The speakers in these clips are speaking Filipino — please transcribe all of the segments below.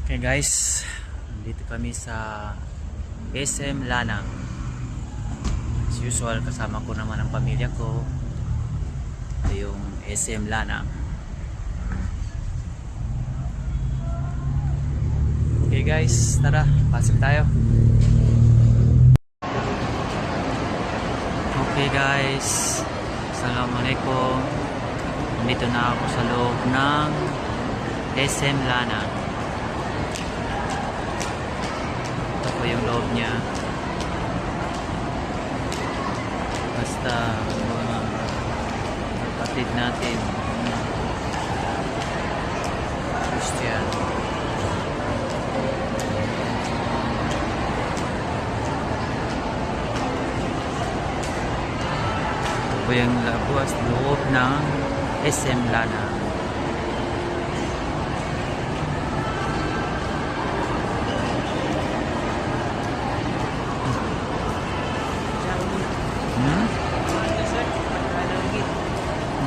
Okay guys, dito kami sa SM Lanang. As usual, kasama ko naman ang pamilya ko. Ito yung SM Lanang. Okay guys, tara, pasok tayo. Okay guys, assalamualaikum. Nandito na ako sa loob ng SM Lanang. Ito po yung loob niya. Basta mga kapatid natin Christian. Ito po yung loob ng SM Lanang.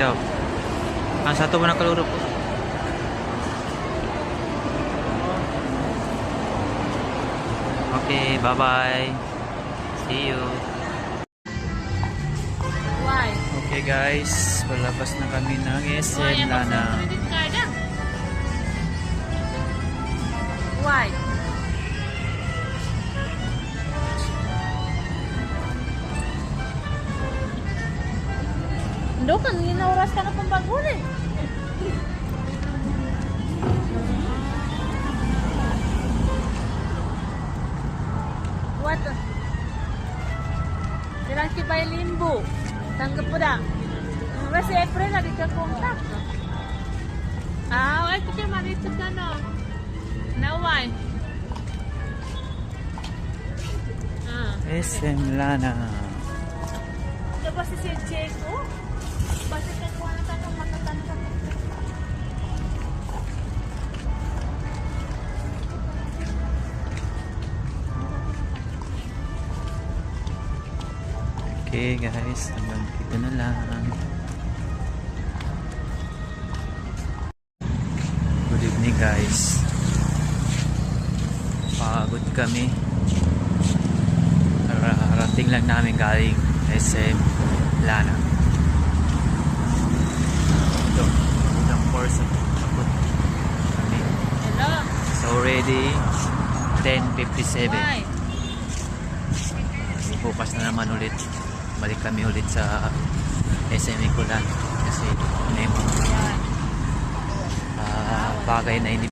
Daw. Ang satu mo na kaluro po. Okay, bye-bye. See you. Why? Okay guys, palabas na kami ng SM Lanang. Why? Ando kan ginauras ka na pambagon eh. What? Silang kibay limbo. Tanggap po da. Kasi April na di ka kontak. Ah, ay kasi marito ka no. Now why? SM Lanang. Diba si Diego? Bakit ka kuha na tanong matatanong ka? Okay guys, hanggang dito na lang. Good evening guys. Pagod kami. Rating lang namin galing SM Lanang. Ito, unang course pagod kami. Hello? It's already 10:57. Why? Bukas na naman ulit. Balik kami ulit sa SM Nicolan kasi may mga bagay na hindi